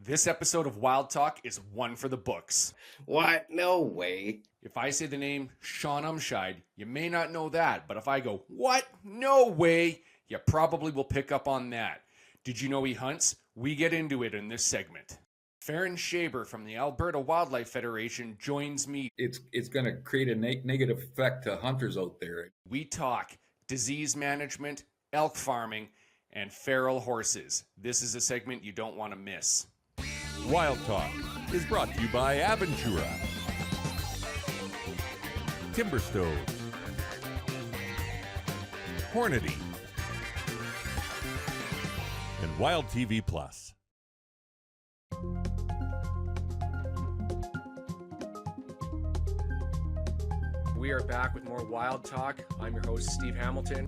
This episode of Wild Talk is one for the books. What? No way. If I say the name Shaun Umscheid, you may not know that, but if I go, what? No way, you probably will pick up on that. Did you know he hunts? We get into it in this segment. Faran Schaber from the Alberta Wildlife Federation joins me. It's going to create a negative effect to hunters out there. We talk disease management, elk farming, and feral horses. This is a segment you don't want to miss. Wild Talk is brought to you by Aventura, Timber Stoves, Hornady, and Wild TV Plus. We are back with more Wild Talk. I'm your host, Steve Hamilton.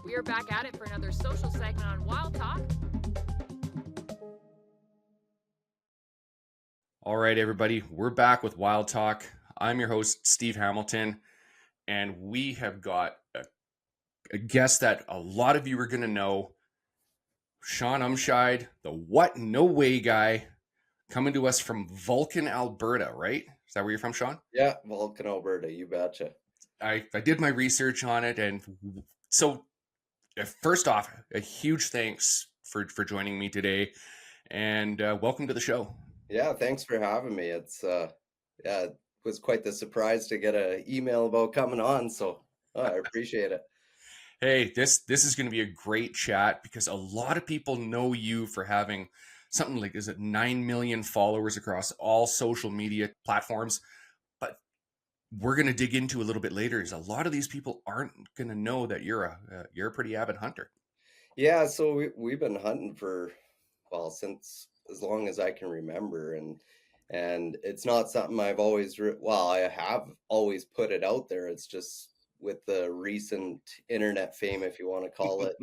We are back at it for another social segment on Wild Talk. All right, everybody, we're back with Wild Talk. I'm your host, Steve Hamilton, and we have got a guest that a lot of you are going to know, Shaun Umscheid, the what, no way guy, coming to us from Vulcan, Alberta, right? Is that where you're from, Shaun? Yeah, Vulcan, Alberta, you betcha. I did my research on it, and so first off, a huge thanks for joining me today, and welcome to the show. Yeah, thanks for having me. It was quite the surprise to get an email about coming on, so I appreciate it. Hey, this is going to be a great chat because a lot of people know you for having something like, is it 9 million followers across all social media platforms? But we're going to dig into a little bit later is a lot of these people aren't going to know that you're a pretty avid hunter. Yeah, so we've been hunting since as long as I can remember, and it's not something I've always I have always put it out there. It's just with the recent internet fame, if you want to call it,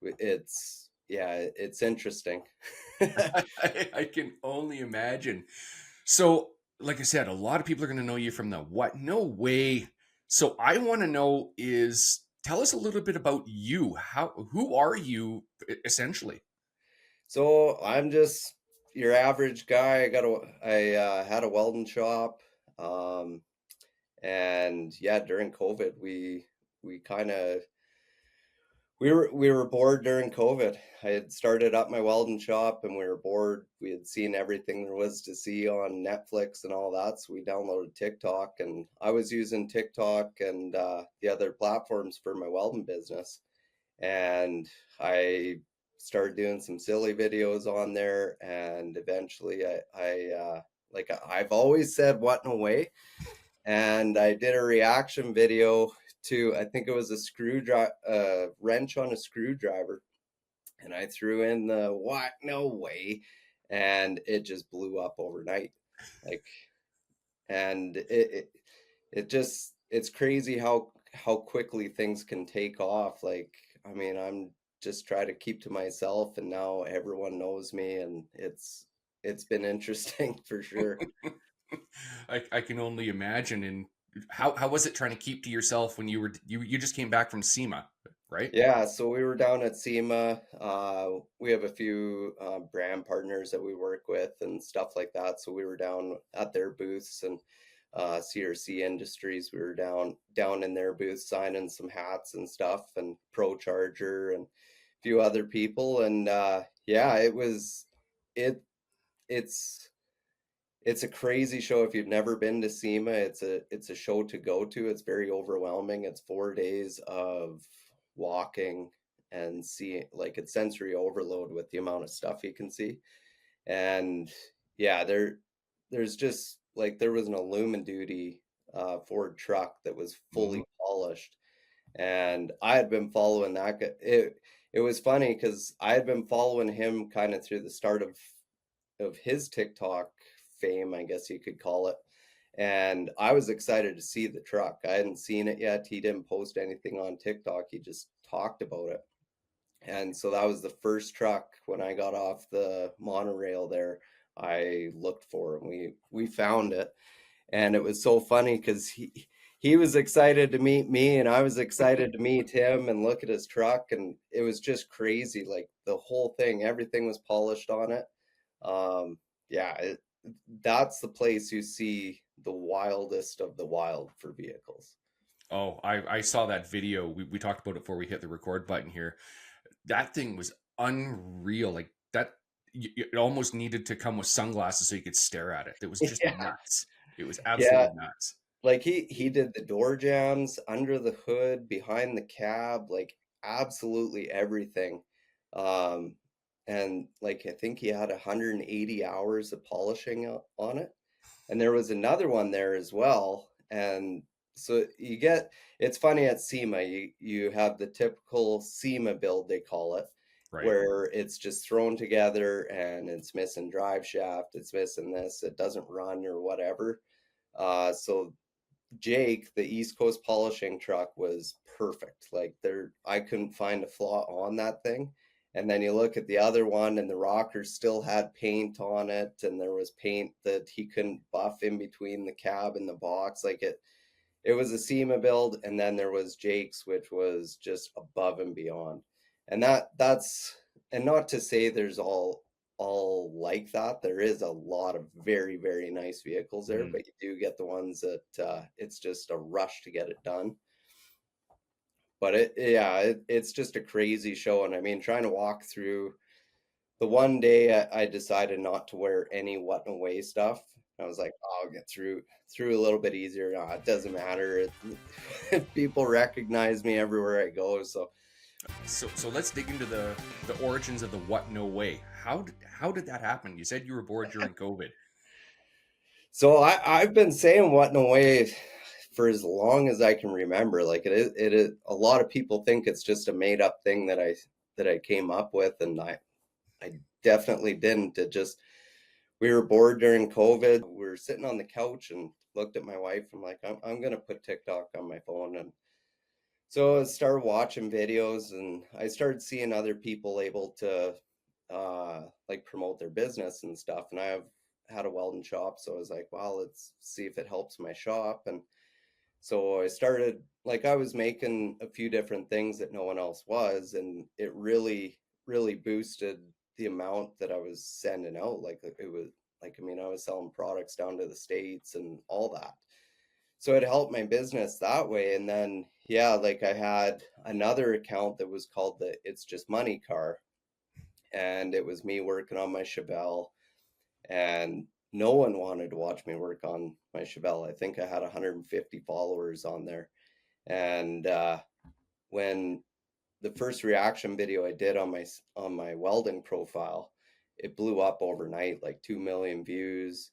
it's interesting. I can only imagine. So, like I said, a lot of people are going to know you from the what, no way. So I want to know is, tell us a little bit about you. Who are you essentially? So I'm just your average guy. I had a welding shop. And yeah, during COVID, we were bored during COVID. I had started up my welding shop and we were bored. We had seen everything there was to see on Netflix and all that. So we downloaded TikTok, and I was using TikTok and the other platforms for my welding business. And I started doing some silly videos on there. And eventually I've always said, what in a way. And I did a reaction video to, I think it was a wrench on a screwdriver, and I threw in the what, no way, and it just blew up overnight. And it's crazy how quickly things can take off. I'm just trying to keep to myself, and now everyone knows me, and it's been interesting for sure. I can only imagine. And how was it trying to keep to yourself when you just came back from SEMA, right? Yeah, so we were down at SEMA. We have a few brand partners that we work with and stuff like that. So we were down at their booths, and CRC Industries, we were down in their booth signing some hats and stuff, and Pro Charger and a few other people. And it's a crazy show. If you've never been to SEMA, it's a show to go to. It's very overwhelming. It's 4 days of walking and seeing, like, it's sensory overload with the amount of stuff you can see. And yeah, there's just like, there was an Illumin Duty Ford truck that was fully polished, and I had been following that guy. It was funny because I had been following him kind of through the start of his TikTok fame, I guess you could call it. And I was excited to see the truck. I hadn't seen it yet. He didn't post anything on TikTok. He just talked about it. And so that was the first truck when I got off the monorail there. I looked for it. We found it. And it was so funny because he was excited to meet me, and I was excited to meet him and look at his truck, and it was just crazy. Like the whole thing, everything was polished on it. Yeah, that's the place you see the wildest of the wild for vehicles. Oh, I saw that video. We talked about it before we hit the record button here. That thing was unreal. Like that, it almost needed to come with sunglasses so you could stare at it. It was just Yeah, nuts. It was yeah. absolutely nuts. Like he did the door jambs under the hood, behind the cab, like absolutely everything. Um, and like I think he had 180 hours of polishing on it. And there was another one there as well. And so you get, it's funny at SEMA, you have the typical SEMA build, they call it, Right. where it's just thrown together and it's missing drive shaft, it's missing this, it doesn't run or whatever. So Jake, the East Coast polishing truck, was perfect. Like there, I couldn't find a flaw on that thing. And then you look at the other one, and the rocker still had paint on it, and there was paint that he couldn't buff in between the cab and the box. Like it was a SEMA build, and then there was Jake's, which was just above and beyond. And that's and not to say there's all like that. There is a lot of very, very nice vehicles there, Mhm. but you do get the ones that it's just a rush to get it done. But it's just a crazy show. And I mean, trying to walk through the one day I decided not to wear any what and away stuff. I was like, oh, I'll get through a little bit easier. No, it doesn't matter. People recognize me everywhere I go. So let's dig into the origins of the what no way. How did that happen? You said you were bored during COVID. So I've been saying what in a way for as long as I can remember. Like it is a lot of people think it's just a made up thing that I came up with, and I definitely didn't. It just we were bored during COVID. We were sitting on the couch and looked at my wife. I'm like, I'm gonna put TikTok on my phone, and so I started watching videos, and I started seeing other people able to like promote their business and stuff. And I have had a welding shop, so I was like, well, let's see if it helps my shop. And so I started, like, I was making a few different things that no one else was, and it really, really boosted the amount that I was sending out. Like it was like, I mean, I was selling products down to the States and all that. So it helped my business that way. And then, yeah, like I had another account that was called the It's Just Money car. And it was me working on my Chevelle, and no one wanted to watch me work on my Chevelle. I think I had 150 followers on there. And when the first reaction video I did on my welding profile, it blew up overnight, like 2 million views,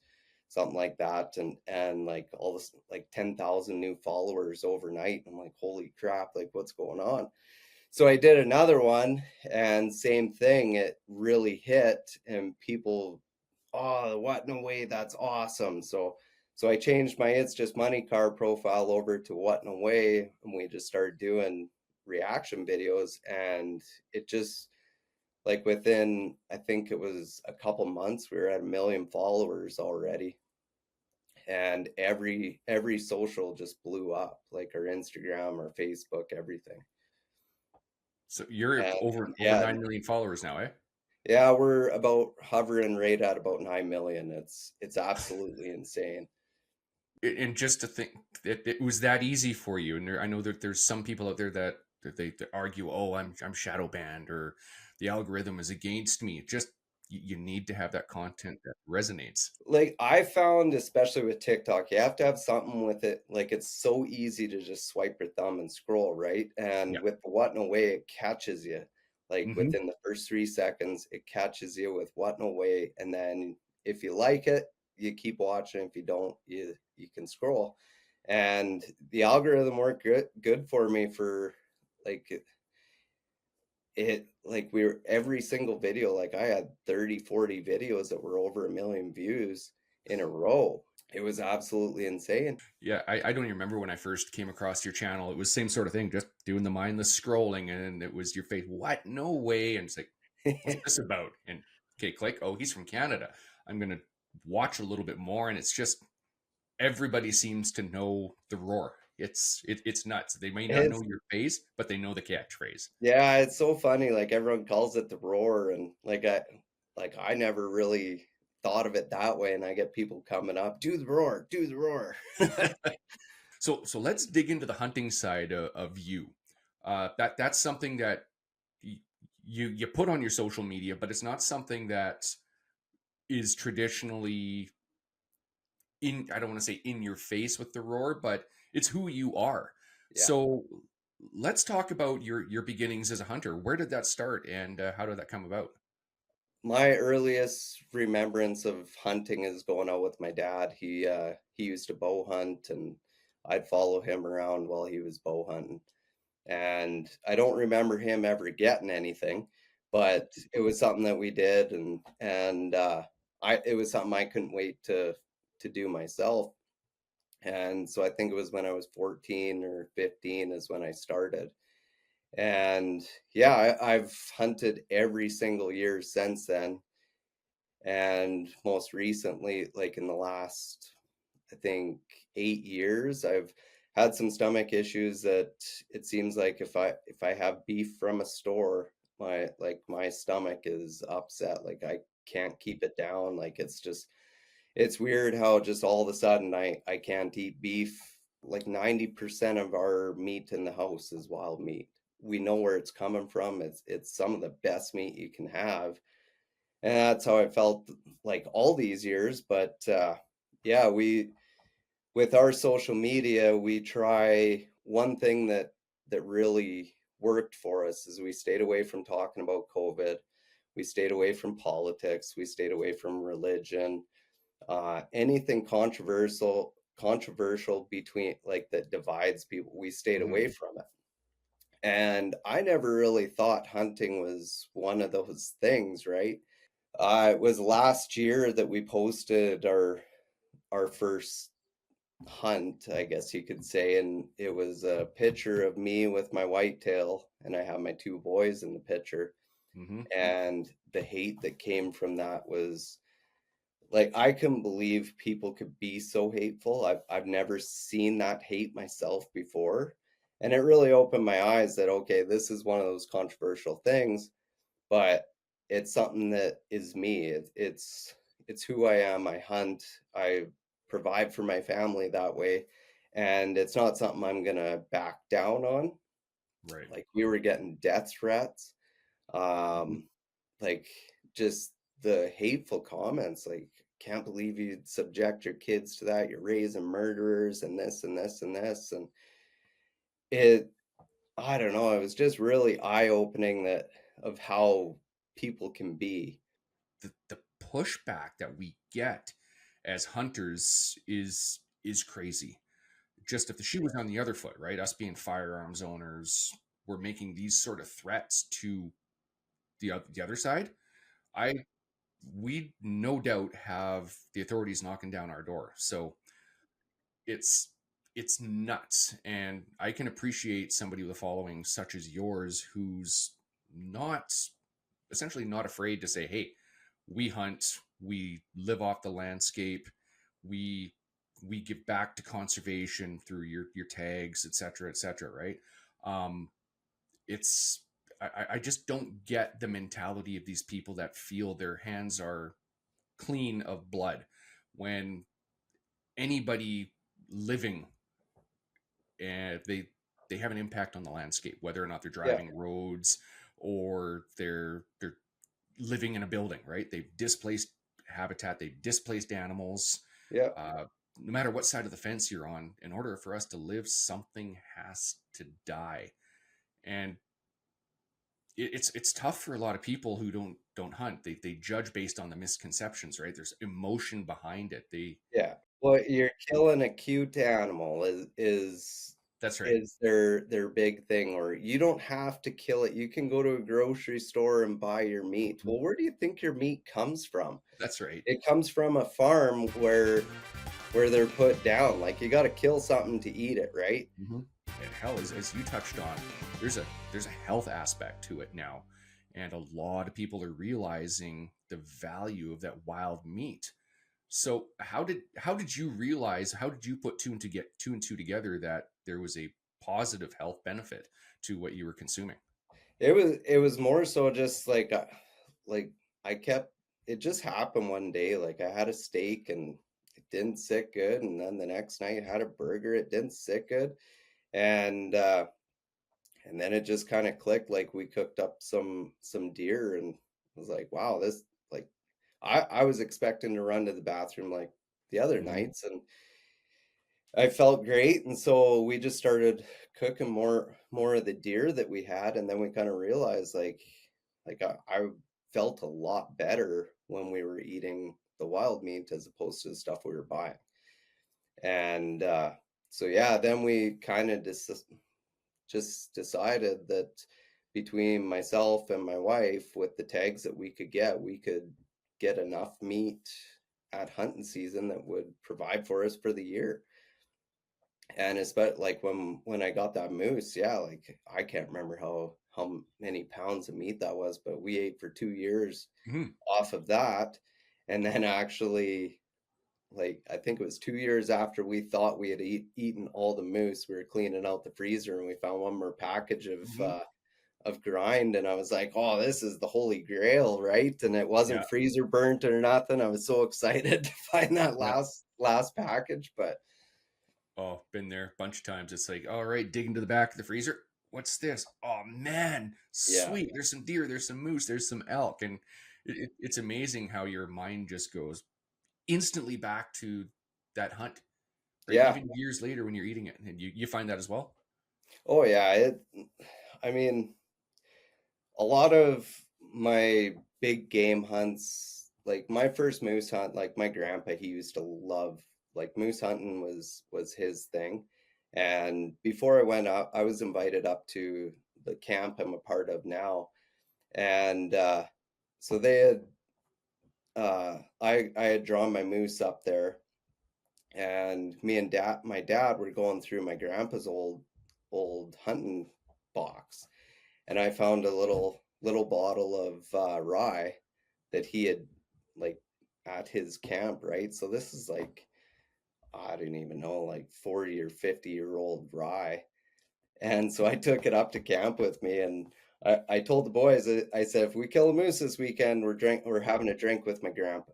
something like that, and like all this, like 10,000 new followers overnight. I'm like, holy crap, like what's going on? So I did another one, and same thing, it really hit, and people, oh, what, no way, that's awesome. So I changed my It's Just Money car profile over to What in a Way, and we just started doing reaction videos, and it just, like, within, I think it was a couple months, we were at 1 million followers already. And every social just blew up, like our Instagram, our Facebook, everything. So you're And over yeah, 9 million followers now, eh? yeah, we're about hovering right at about 9 million. It's absolutely insane. And just to think that it was that easy for you. And I know that there's some people out there that they argue, oh, I'm shadow banned or the algorithm is against me. Just you need to have that content that resonates. Like I found, especially with TikTok, you have to have something with it. Like it's so easy to just swipe your thumb and scroll, right? And Yeah. with the What in a Way, it catches you. Like Hmm. within the first 3 seconds, it catches you with What in a Way. And then if you like it, you keep watching. If you don't, you can scroll. And the algorithm worked good for me for like it like we were every single video, like I had 30, 40 videos that were over 1 million views in a row. It was absolutely insane. Yeah, I don't even remember when I first came across your channel. It was same sort of thing, just doing the mindless scrolling, and it was your face. What? No way! And it's like, what's this about? And okay, click. Oh, he's from Canada. I'm gonna watch a little bit more, and it's just everybody seems to know the roar. It's nuts. They may not know It's your face, but they know the catchphrase. yeah, it's so funny. Like everyone calls it the roar, and I never really thought of it that way. And I get people coming up, do the roar, do the roar. So let's dig into the hunting side of you. That's something that you put on your social media, but it's not something that is traditionally in, I don't want to say in your face with the roar, but it's who you are. Yeah. So let's talk about your beginnings as a hunter. Where did that start, and how did that come about? My earliest remembrance of hunting is going out with my dad. He used to bow hunt, and I'd follow him around while he was bow hunting. And I don't remember him ever getting anything, but it was something that we did, and I it was something I couldn't wait to do myself. And so I think it was when I was 14 or 15 is when I started. And yeah, I've hunted every single year since then. And most recently, like in the last, I think, 8 years, I've had some stomach issues that it seems like if I have beef from a store, my stomach is upset. Like I can't keep it down. Like it's weird how just all of a sudden I can't eat beef. Like 90% of our meat in the house is wild meat. We know where it's coming from. It's some of the best meat you can have, and that's how I felt like all these years. But yeah, we with our social media, we try one thing that really worked for us is we stayed away from talking about COVID. We stayed away from politics. We stayed away from religion. Anything controversial between like that divides people, we stayed Mhm. away from it. And I never really thought hunting was one of those things, right? It was last year that we posted our first hunt, I guess you could say, and it was a picture of me with my whitetail, and I have my two boys in the picture. Mhm. And the hate that came from that was like I couldn't believe people could be so hateful. I've never seen that hate myself before, and it really opened my eyes that okay, this is one of those controversial things, but it's something that is me. It's who I am. I hunt. I provide for my family that way, and it's not something I'm gonna back down on. Right. Like we were getting death threats, Mhm. um, like just the hateful comments. Like can't believe you'd subject your kids to that. You're raising murderers and this and this and this and it. I don't know. It was just really eye opening that of how people can be. The pushback that we get as hunters is crazy. Just if the shoe was on the other foot, right? Us being firearms owners, we're making these sort of threats to the other side. I We no doubt have the authorities knocking down our door. So it's it's nuts, and I can appreciate somebody with a following such as yours who's not essentially not afraid to say, hey, we hunt, we live off the landscape, we we give back to conservation through your tags, et cetera, right? um it's I just don't get the mentality of these people that feel their hands are clean of blood when anybody living, and they have an impact on the landscape, whether or not they're Yeah, driving roads or they're living in a building, right? They've displaced habitat, they've displaced animals. yeah. uh, no matter what side of the fence you're on, in order for us to live, something has to die. And it's tough for a lot of people who don't hunt. They judge based on the misconceptions, right? There's emotion behind it. They Yeah. Well, you're killing a cute animal That's right. is their big thing. Or you don't have to kill it. You can go to a grocery store and buy your meat. Mhm. Well, where do you think your meat comes from? That's right. It comes from a farm where they're put down. Like you got to kill something to eat it, right? Hmm. And hell, as you touched on, there's a health aspect to it now, and a lot of people are realizing the value of that wild meat. So how did you realize? How did you put two and two together that there was a positive health benefit to what you were consuming. It was more so just like I kept it just happened one day. Like I had a steak and it didn't sit good, and then the next night I had a burger, it didn't sit good. And and then it just kind of clicked. Like we cooked up some deer, and I was like, wow, this like I was expecting to run to the bathroom like the other Mm-hmm. nights, and I felt great. And so we just started cooking more of the deer that we had, and then we kind of realized I felt a lot better when we were eating the wild meat as opposed to the stuff we were buying. And so yeah, then we kind of just decided that between myself and my wife, with the tags that we could get enough meat at hunting season that would provide for us for the year. And it's but like when I got that moose, yeah, like I can't remember how many pounds of meat that was, but we ate for 2 years Mm-hmm. off of that. And then actually, like I think it was 2 years after we thought we had eaten all the moose, we were cleaning out the freezer and we found one more package Mm-hmm. of grind, and I was like, oh, this is the holy grail, right? And it Yeah. wasn't freezer burnt or nothing. I was so excited to find that Yeah. last package, but Oh, been there a bunch of times. It's like, all right, dig into the back of the freezer. What's this? Oh man, yeah. sweet. There's some deer, there's some moose, there's some elk. And it's amazing how your mind just goes instantly back to that hunt, right? Yeah. Even years later when you're eating it. And you find that as well? Oh yeah, I mean, a lot of my big game hunts, like my first moose hunt, like my grandpa, he used to love, like moose hunting was his thing. And before I went up, I was invited up to the camp I'm a part of now. And so they had I had drawn my moose up there, and me and my dad were going through my grandpa's old hunting box, and I found a little bottle of rye that he had, like, at his camp, right? So this is like, I didn't even know, like 40 or 50-year-old rye. And so I took it up to camp with me, and I told the boys, I said, if we kill a moose this weekend, we're having a drink with my grandpa.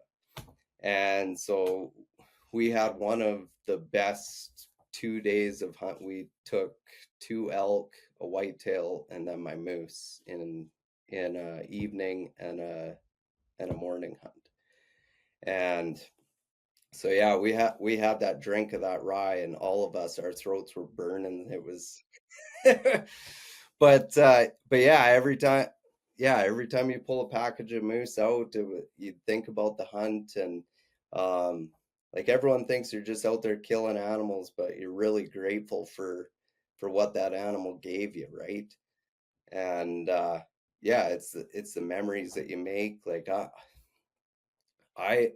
And so we had one of the best 2 days of hunt. We took two elk, a whitetail, and then my moose in a evening and a morning hunt. And so yeah, we had that drink of that rye, and all of us, our throats were burning. It was but yeah, every time you pull a package of moose out, you'd think about the hunt. And um like everyone thinks you're just out there killing animals, but you're really grateful for what that animal gave you, right? And yeah, it's the memories that you make. Like I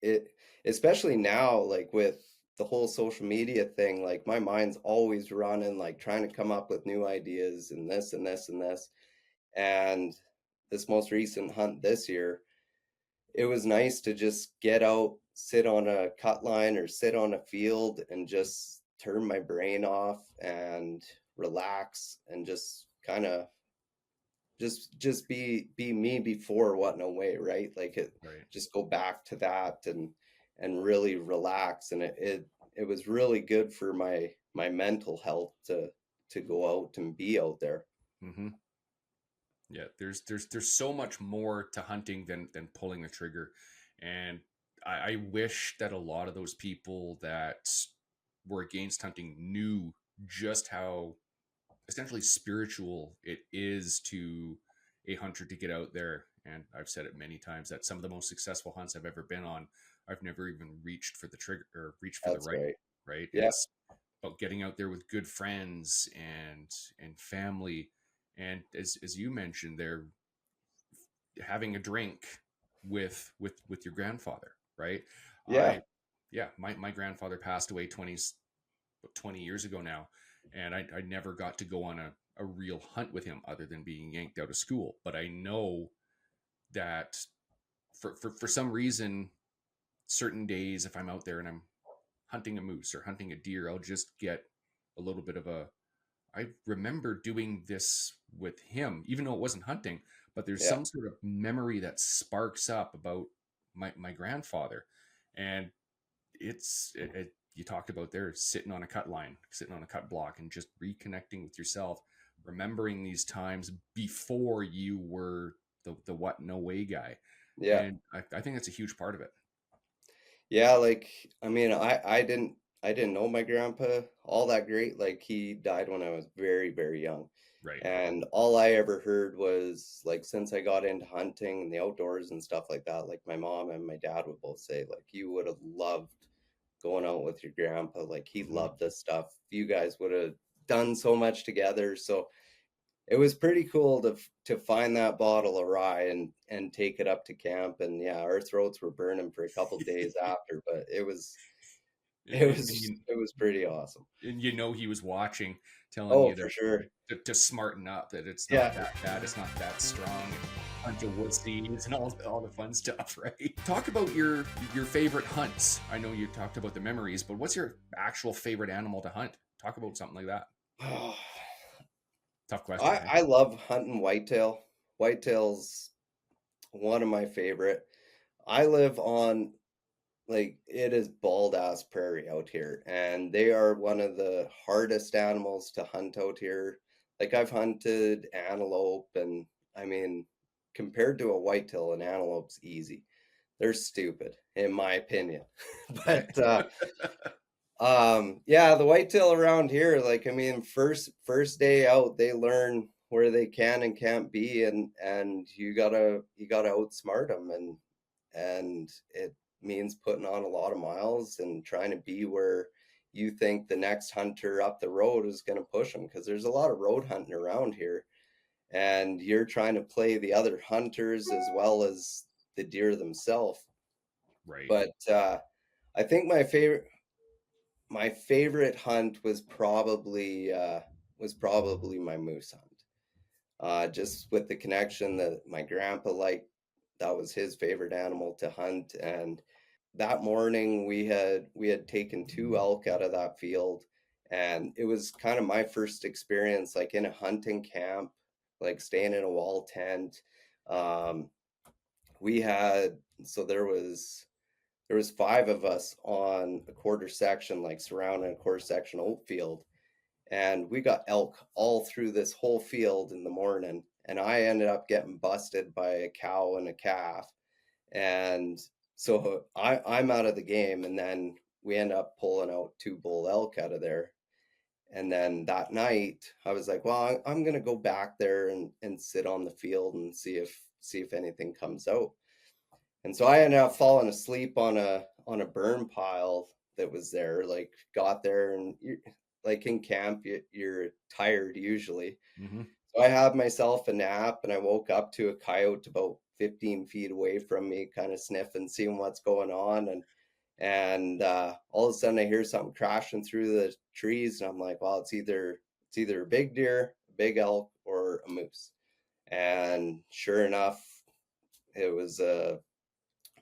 it especially now, like with the whole social media thing, like my mind's always running, like trying to come up with new ideas and this and this and this. And this most recent hunt this year, it was nice to just get out, sit on a cut line or sit on a field and just turn my brain off and relax and just kind of just be me before what away, right? Like Right. just go back to that and really relax. And it was really good for my mental health to go out and be out there. Mm-hmm. Yeah, there's so much more to hunting than pulling the trigger. And I wish that a lot of those people that were against hunting knew just how essentially spiritual it is to a hunter to get out there. And I've said it many times that some of the most successful hunts I've ever been on, I've never even reached for the trigger or reached for the That's right, right. right? Yeah. It's about getting out there with good friends and family. And as you mentioned, they're having a drink with your grandfather, right? Yeah. Yeah, my grandfather passed away 20 years ago now, and I never got to go on a real hunt with him other than being yanked out of school. But I know that for some reason, certain days, if I'm out there and I'm hunting a moose or hunting a deer, I'll just get a little bit of a, I remember doing this with him, even though it wasn't hunting, but there's Yeah. some sort of memory that sparks up about my grandfather. And you talked about there sitting on a cut line, sitting on a cut block, and just reconnecting with yourself, remembering these times before you were the what no way guy. Yeah. And I think that's a huge part of it. Yeah, like I mean, I didn't know my grandpa all that great. Like he died when I was very, very young. Right. And all I ever heard was like since I got into hunting and the outdoors and stuff like that, like my mom and my dad would both say, like, you would have loved going out with your grandpa. Like he Mhm. loved this stuff. You guys would have done so much together. So it was pretty cool to find that bottle of rye and take it up to camp. And yeah, our throats were burning for a couple days after, but it was it And, was it was pretty awesome. he was watching, telling Oh, you for that sure. to smarten up, that it's not Yeah. that bad, it's not that strong, and hunt your wood seeds and all the fun stuff, right? Talk about your favorite hunts. I know you talked about the memories, but what's your actual favorite animal to hunt? Talk about something like that. Tough question, eh? I love hunting whitetail. Whitetail's one of my favorite. I live on like it is bald ass prairie out here, and they are one of the hardest animals to hunt out here. Like I've hunted antelope, and I mean, compared to a whitetail, an antelope's easy. They're stupid, in my opinion. Okay. But yeah, the whitetail around here, like I mean, first day out, they learn where they can and can't be, and you gotta outsmart them, and it means putting on a lot of miles and trying to be where you think the next hunter up the road is going to push them, because there's a lot of road hunting around here, and you're trying to play the other hunters as well as the deer themselves. Right. But I think my favorite hunt was probably my moose hunt. Just with the connection that my grandpa liked, that was his favorite animal to hunt. And that morning we had taken 2 elk out of that field, and it was kind of my first experience like in a hunting camp, like staying in a wall tent. Um, we had so there was 5 of us on a quarter section, like surrounding a quarter section oat field, and we got elk all through this whole field in the morning, and I ended up getting busted by a cow and a calf, and so I'm out of the game, and then we end up pulling out 2 bull elk out of there. And then that night I was like, well, I'm gonna go back there and sit on the field and see if anything comes out. And so I ended up falling asleep on a burn pile that was there. Like got there, and like in camp, you're tired usually. Hmm. So I had myself a nap, and I woke up to a coyote about 15 feet away from me, kind of sniffing, seeing what's going on, and all of a sudden I hear something crashing through the trees, and I'm like, well, it's either a big deer, a big elk, or a moose. And sure enough, it was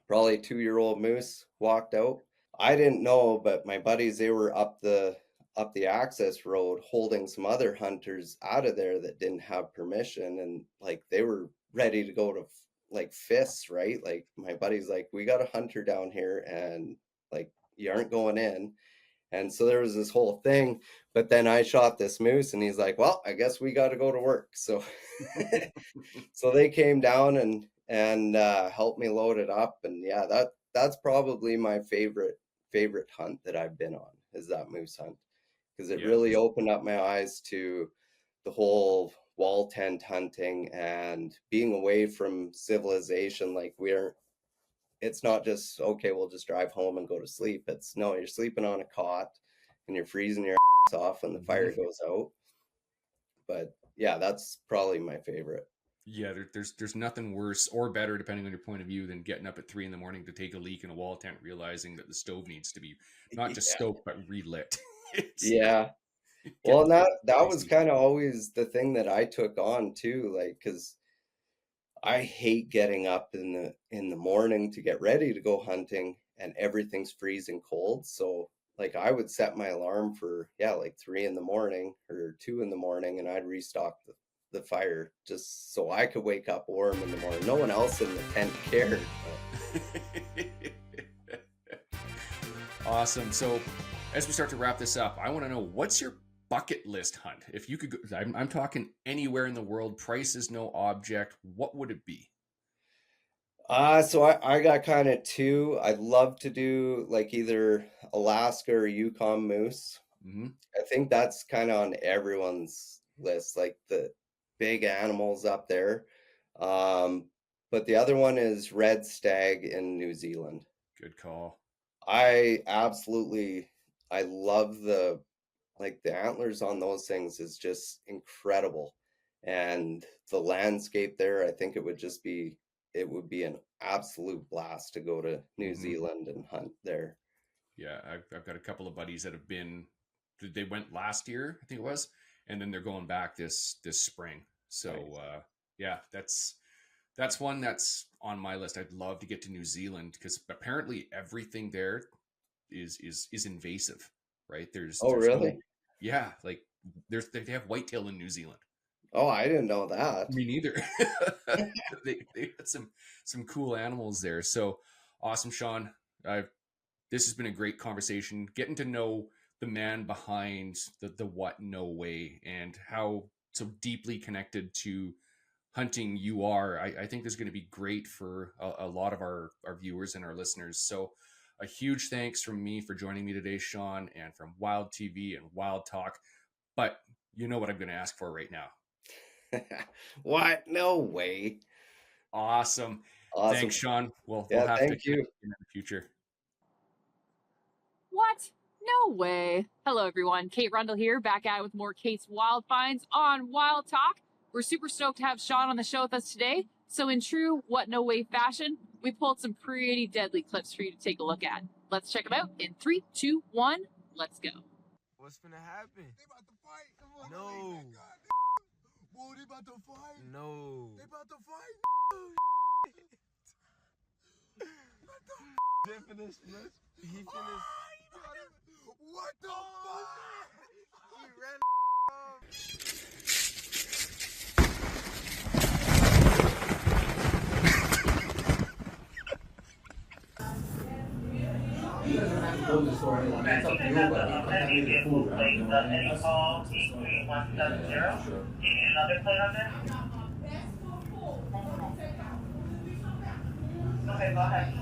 probably a 2-year-old moose walked out. I didn't know, but my buddies, they were up the access road holding some other hunters out of there that didn't have permission, and like they were ready to go to like fists, right? Like my buddy's like, we got a hunter down here, and like you aren't going in. And so there was this whole thing, but then I shot this moose, and he's like, well, I guess we got to go to work. So so they came down and helped me load it up, and yeah, that's probably my favorite hunt that I've been on, is that moose hunt, because it Yeah. really opened up my eyes to the whole wall tent hunting and being away from civilization. Like it's not just okay, we'll just drive home and go to sleep. It's no, you're sleeping on a cot and you're freezing your ass off when the fire Mhm. goes out. But yeah, that's probably my favorite. Yeah, there's nothing worse or better, depending on your point of view, than getting up at 3 in the morning to take a leak in a wall tent, realizing that the stove needs to be not just Yeah. stoked but relit. It's Yeah. Well, getting and that was crazy. kind of always the thing that I took on too, like because I hate getting up in the morning to get ready to go hunting, and everything's freezing cold. So like I would set my alarm for like 3 in the morning or 2 in the morning, and I'd restock the fire just so I could wake up warm in the morning. No one else in the tent cared. Awesome. So as we start to wrap this up, I want to know, what's your bucket list hunt? If you could go, I'm talking anywhere in the world, price is no object, what would it be? So I got kind of two. I'd love to do like either Alaska or Yukon moose. Mm-hmm. I think that's kind of on everyone's list, like the big animals up there. But the other one is red stag in New Zealand. Good call. I love the antlers on those things is just incredible. And the landscape there, I think it would be an absolute blast to go to New Mm-hmm. Zealand and hunt there. Yeah, I've got a couple of buddies that have been. They went last year, I think it was, and then they're going back this spring. So Nice. yeah, that's one that's on my list. I'd love to get to New Zealand because apparently everything there is invasive, right? There's Oh, really? yeah, like they have whitetail in New Zealand. Oh, I didn't know that. Me neither. they got some cool animals there. So awesome, Shaun. This has been a great conversation, getting to know the man behind the What No Way and how so deeply connected to hunting you are. I think this is going to be great for a lot of our viewers and our listeners. So a huge thanks from me for joining me today, Shaun, and from Wild TV and Wild Talk. But you know what I'm going to ask for right now. What? No way. Awesome. Thanks, Shaun. We'll have to thank you. connect in the future. What? No way. Hello, everyone. Kate Rundle here, back at it with more Kate's Wild Finds on Wild Talk. We're super stoked to have Shaun on the show with us today. So in true What No Way fashion, we pulled some pretty deadly clips for you to take a look at. Let's check them out in 3, 2, 1, let's go. What's gonna happen? They about to fight. No. Boy, they about to fight. No. They about to fight. He finished. What the fuck? He ran. Go to the store. It's up to you, but I need the food. Any call 3170? You need another plate on there? Okay, go ahead.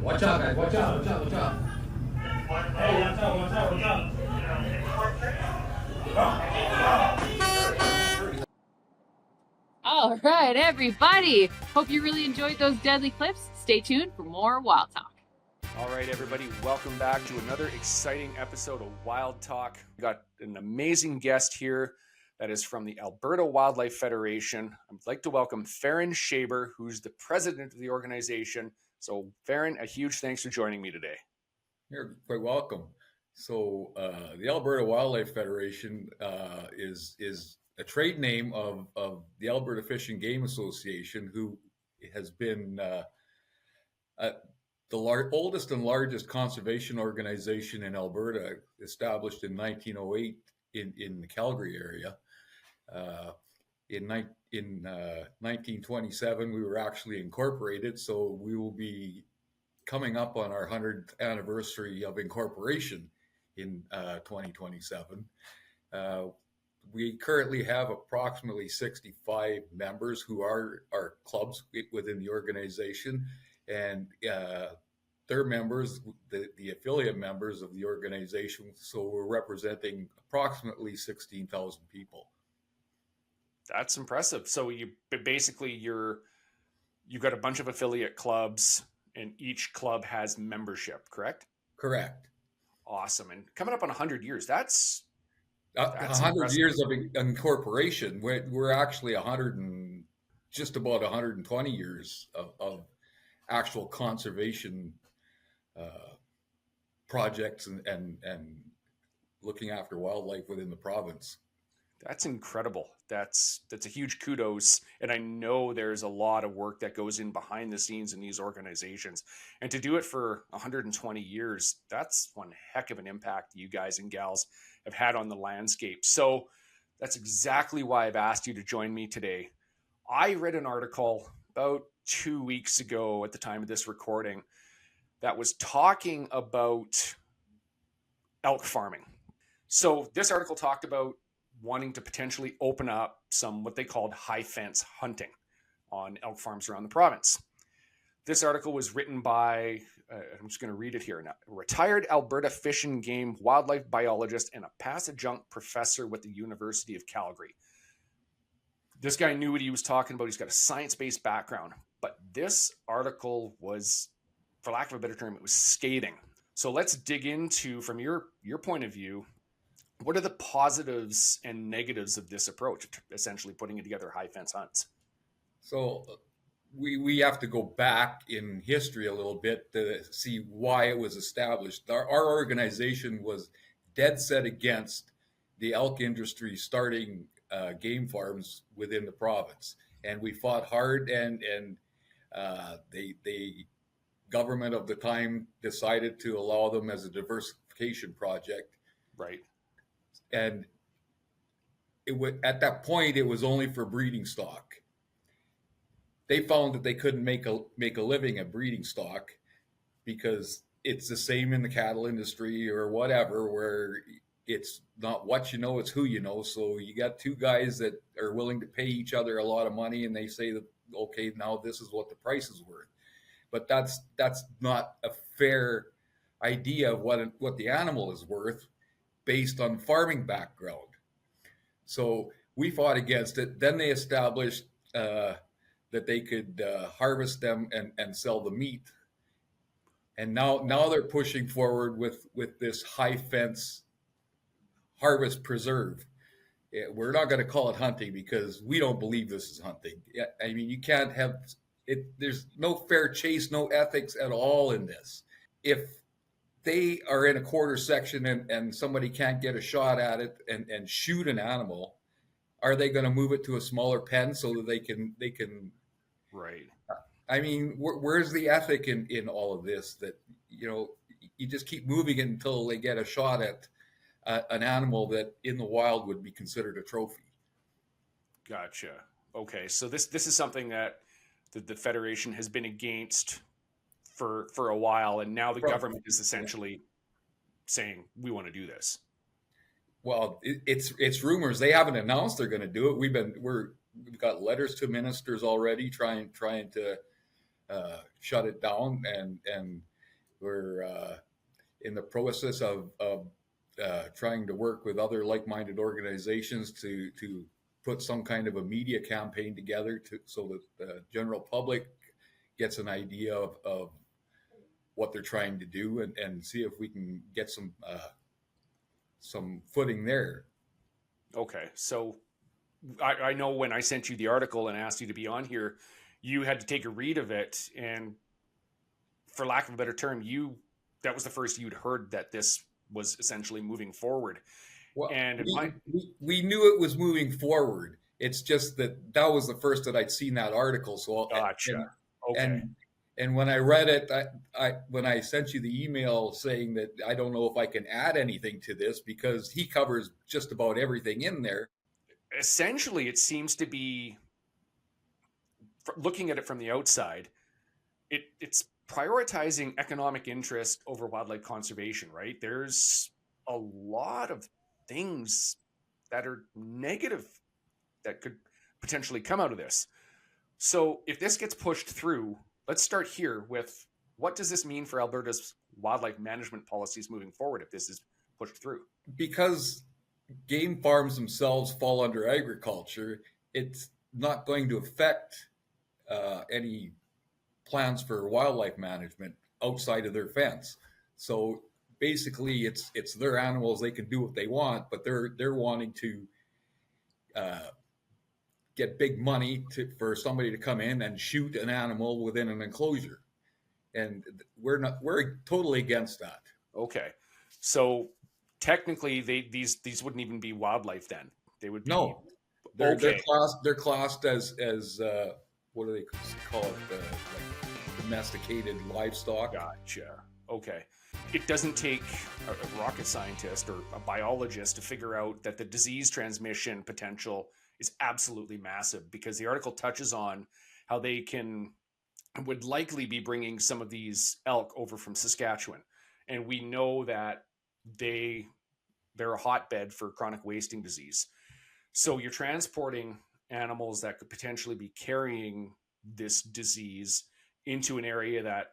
Watch out, guys. Watch out. Hey, watch out. All right, everybody. Hope you really enjoyed those deadly clips. Stay tuned for more Wild Talk. All right, everybody, welcome back to another exciting episode of Wild Talk. We got an amazing guest here that is from the Alberta Wildlife Federation. I'd like to welcome Faran Schaber, who's the president of the organization. So, Faran, a huge thanks for joining me today. You're quite welcome. So, the Alberta Wildlife Federation is a trade name of the Alberta Fish and Game Association, who has been the oldest and largest conservation organization in Alberta, established in 1908 in the Calgary area. In 1927, we were actually incorporated, so we will be coming up on our 100th anniversary of incorporation in 2027. We currently have approximately 65 members who are our clubs within the organization, and they're members, the affiliate members of the organization. So we're representing approximately 16,000 people. That's impressive. So you've got a bunch of affiliate clubs, and each club has membership, correct? Correct. Awesome. And coming up on 100 years, that's 100 impressive. years of incorporation. We're actually just about 120 years of actual conservation projects and looking after wildlife within the province. That's incredible. That's a huge kudos, and I know there's a lot of work that goes in behind the scenes in these organizations. And to do it for 120 years, that's one heck of an impact you guys and gals have had on the landscape. So that's exactly why I've asked you to join me today. I read an article about 2 weeks ago at the time of this recording that was talking about elk farming. So this article talked about wanting to potentially open up some what they called high fence hunting on elk farms around the province. This article was written by, I'm just going to read it here now, a retired Alberta fish and game wildlife biologist and a past adjunct professor with the University of Calgary. This guy knew what he was talking about. He's got a science-based background, but this article was, for lack of a better term, it was scathing. So let's dig into, from your point of view, what are the positives and negatives of this approach, essentially putting together high fence hunts? So we have to go back in history a little bit to see why it was established. Our organization was dead set against the elk industry starting game farms within the province, and we fought hard. And the government of the time decided to allow them as a diversification project. Right. And at that point, it was only for breeding stock. They found that they couldn't make a living at breeding stock because it's the same in the cattle industry or whatever, where it's not what you know, it's who you know. So you got two guys that are willing to pay each other a lot of money, and they say that, okay, now this is what the price is worth. But that's not a fair idea of what the animal is worth based on farming background. So we fought against it. Then they established that they could harvest them and sell the meat. And now they're pushing forward with this high fence harvest preserve. We're not going to call it hunting because we don't believe this is hunting. I mean, you can't have it. There's no fair chase, no ethics at all in this. If they are in a quarter section and somebody can't get a shot at it and shoot an animal, are they going to move it to a smaller pen so that they can Right. I mean, where's the ethic in all of this? That, you know, you just keep moving it until they get a shot at an animal that in the wild would be considered a trophy. Gotcha. Okay, so this is something that the Federation has been against for a while, and now the government is essentially saying we want to do this. Well, it's rumors. They haven't announced they're going to do it. We've got letters to ministers already trying to shut it down, and we're in the process of trying to work with other like-minded organizations to put some kind of a media campaign together so that the general public gets an idea of what they're trying to do and see if we can get some footing there. Okay, so I know when I sent you the article and asked you to be on here, you had to take a read of it, and for lack of a better term, that was the first you'd heard that this was essentially moving forward. Well, and we knew it was moving forward. It's just that was the first that I'd seen that article. So gotcha. Okay. And when I read it, when I sent you the email saying that I don't know if I can add anything to this because he covers just about everything in there. Essentially, it seems to be, looking at it from the outside, it's prioritizing economic interest over wildlife conservation, right? There's a lot of things that are negative that could potentially come out of this. So if this gets pushed through, let's start here with, what does this mean for Alberta's wildlife management policies moving forward if this is pushed through? Because game farms themselves fall under agriculture, it's not going to affect any plans for wildlife management outside of their fence. So basically, it's their animals; they can do what they want, but they're wanting to get big money for somebody to come in and shoot an animal within an enclosure, and we're totally against that. Okay, so technically, these wouldn't even be wildlife then. They would be No, okay. they're classed as what do they call it? Like domesticated livestock. Gotcha. Okay. It doesn't take a rocket scientist or a biologist to figure out that the disease transmission potential is absolutely massive, because the article touches on how they would likely be bringing some of these elk over from Saskatchewan. And we know that they're a hotbed for chronic wasting disease. So you're transporting animals that could potentially be carrying this disease into an area that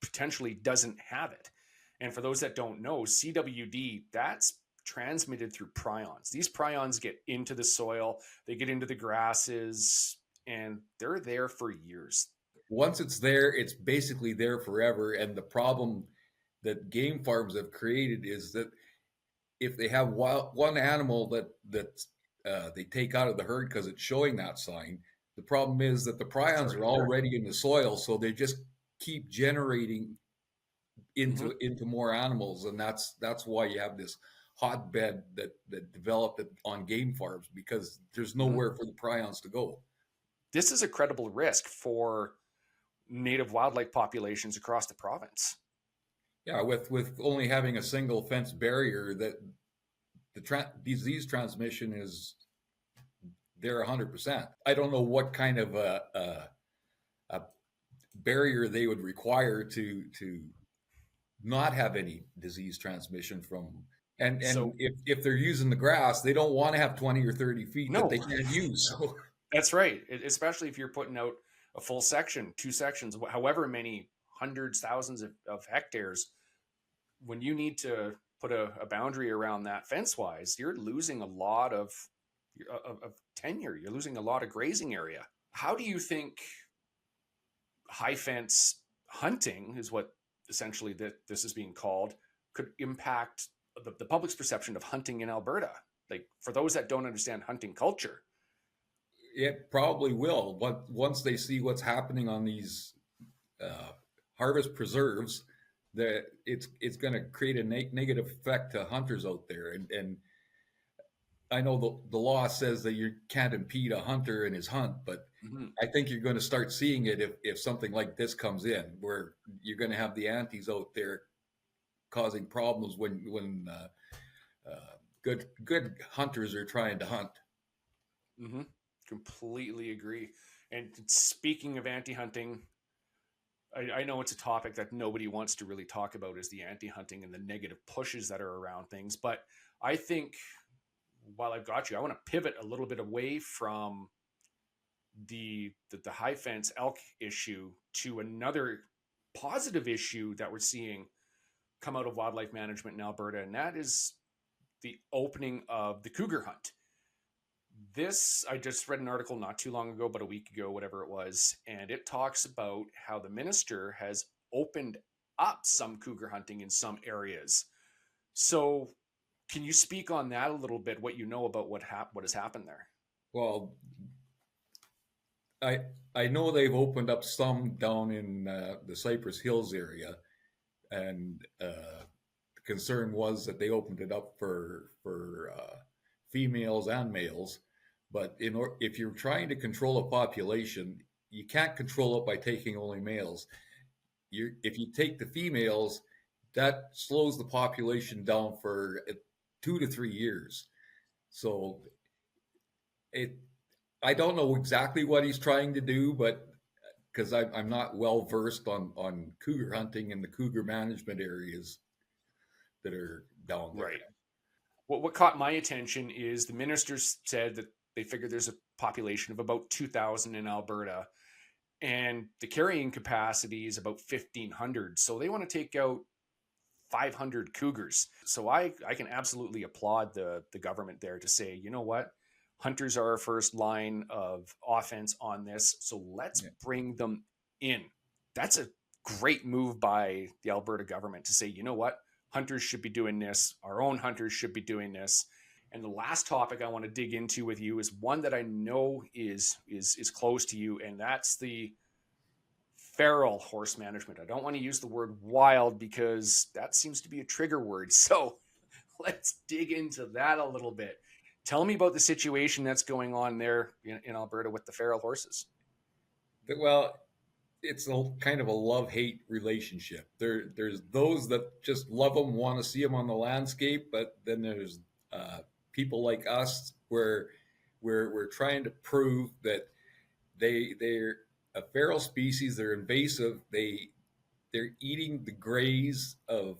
potentially doesn't have it. And for those that don't know, CWD, that's transmitted through prions. These prions get into the soil, they get into the grasses, and they're there for years. Once it's there, it's basically there forever. And the problem that game farms have created is that if they have one animal that they take out of the herd because it's showing that sign, the problem is that the prions are already in the soil, so they just keep generating into more animals, and that's why you have this hotbed that developed on game farms, because there's nowhere for the prions to go. This is a credible risk for native wildlife populations across the province. Yeah, with only having a single fence barrier, that the disease transmission is there 100%. I don't know what kind of a barrier they would require to not have any disease transmission from. And so, if they're using the grass, they don't want to have 20 or 30 feet that they can't use. So. That's right. Especially if you're putting out a full section, 2 sections, however many hundreds, thousands of hectares, when you need to put a boundary around that fence-wise, you're losing a lot of tenure. You're losing a lot of grazing area. How do you think high fence hunting, is what essentially this is being called, could impact the public's perception of hunting in Alberta? Like, for those that don't understand hunting culture. It probably will, but once they see what's happening on these harvest preserves, that it's going to create a negative effect to hunters out there. And I know the law says that you can't impede a hunter in his hunt, but I think you're going to start seeing it if something like this comes in, where you're going to have the antis out there causing problems when good hunters are trying to hunt. Mm-hmm. Completely agree. And speaking of anti-hunting, I know it's a topic that nobody wants to really talk about, is the anti-hunting and the negative pushes that are around things. But I think, while I've got you, I want to pivot a little bit away from the high fence elk issue to another positive issue that we're seeing come out of wildlife management in Alberta, and that is the opening of the cougar hunt. I just read an article not too long ago, about a week ago, whatever it was, and it talks about how the minister has opened up some cougar hunting in some areas. So can you speak on that a little bit, what you know about what has happened there? Well, I know they've opened up some down in the Cypress Hills area, and the concern was that they opened it up for females and males. But if you're trying to control a population, you can't control it by taking only males. If you take the females, that slows the population down for 2 to 3 years. So I don't know exactly what he's trying to do, but because I'm not well versed on cougar hunting and the cougar management areas that are down there. Right. What caught my attention is the ministers said that they figure there's a population of about 2,000 in Alberta, and the carrying capacity is about 1,500. So they want to take out 500 cougars. So I can absolutely applaud the government there to say, you know what, hunters are our first line of offense on this, so let's bring them in. That's a great move by the Alberta government to say, you know what, hunters should be doing this, our own hunters should be doing this. And the last topic I want to dig into with you is one that I know is close to you, and that's the feral horse management. I don't want to use the word wild because that seems to be a trigger word. So let's dig into that a little bit. Tell me about the situation that's going on there in Alberta with the feral horses. Well, it's a kind of a love-hate relationship. There's those that just love them, want to see them on the landscape, but then there's people like us where we're trying to prove that they're a feral species. They're invasive. They're eating the graze of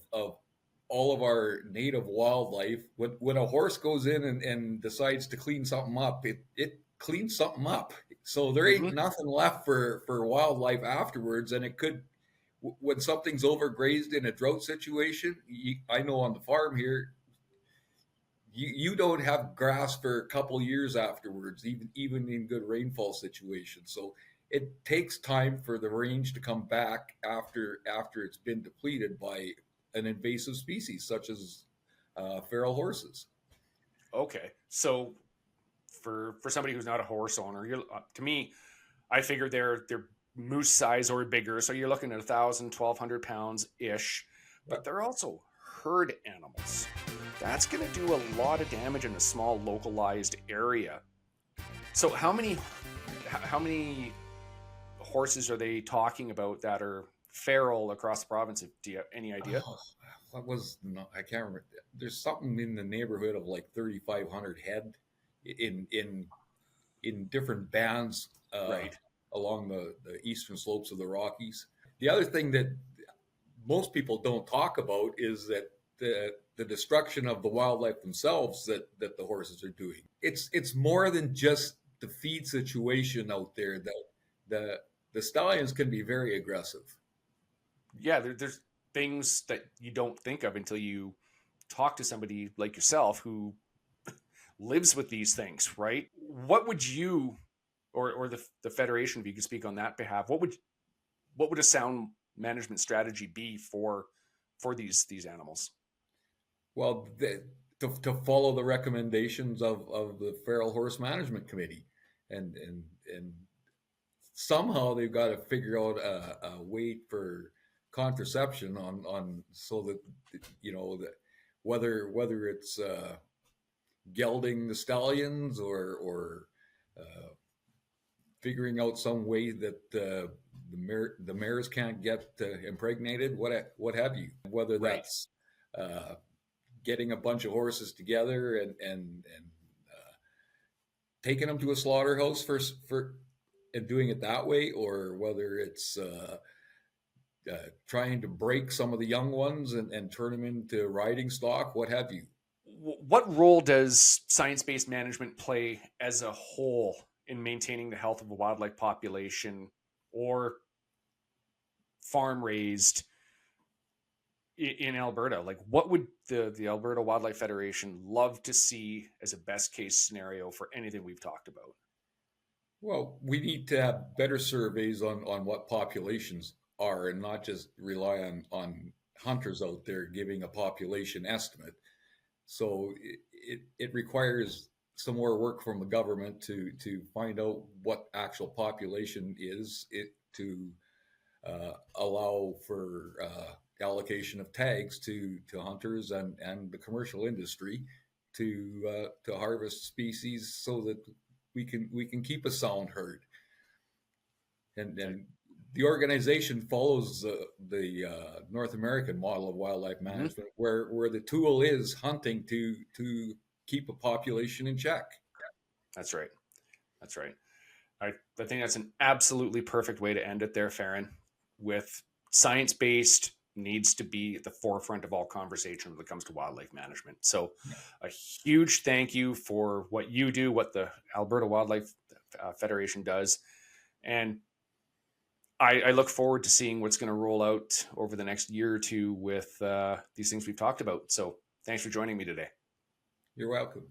all of our native wildlife. When a horse goes in and decides to clean something up, it cleans something up. So there ain't nothing left for wildlife afterwards. And it could, when something's overgrazed in a drought situation, I know on the farm here, you don't have grass for a couple years afterwards, even in good rainfall situations. So it takes time for the range to come back after it's been depleted by an invasive species such as feral horses. Okay, so for somebody who's not a horse owner, to me, I figure they're moose size or bigger, so you're looking at 1,000, 1,200 pounds ish, but they're also herd animals. That's going to do a lot of damage in a small localized area. So how many horses are they talking about that are feral across the province? Do you have any idea? I can't remember. There's something in the neighborhood of like 3,500 head in different bands right along the eastern slopes of the Rockies. The other thing that most people don't talk about is that the destruction of the wildlife themselves that the horses are doing. It's more than just the feed situation out there. That the stallions can be very aggressive. Yeah, there's things that you don't think of until you talk to somebody like yourself who lives with these things, right? What would you or the federation, if you could speak on that behalf, what would a sound management strategy be for these animals? Well, to follow the recommendations of the Feral Horse Management Committee, and somehow they've got to figure out a way for contraception on so that that whether it's gelding the stallions or figuring out some way that the mares can't get impregnated, what have you, whether that's getting a bunch of horses together and taking them to a slaughterhouse for and doing it that way, or whether it's trying to break some of the young ones and turn them into riding stock, what have you. What role does science-based management play as a whole in maintaining the health of a wildlife population or farm raised in Alberta? Like, what would the Alberta Wildlife Federation love to see as a best case scenario for anything we've talked about? Well, we need to have better surveys on what populations are and not just rely on hunters out there giving a population estimate. So it requires some more work from the government to find out what actual population is, to allow for allocation of tags to hunters and the commercial industry to harvest species so that we can keep a sound herd. And the organization follows the North American model of wildlife management, where the tool is hunting to keep a population in check. That's right. That's right. I think that's an absolutely perfect way to end it there, Faran. With science-based needs to be at the forefront of all conversation when it comes to wildlife management. So a huge thank you for what you do, what the Alberta Wildlife Federation does. And I look forward to seeing what's going to roll out over the next year or two with these things we've talked about. So thanks for joining me today. You're welcome.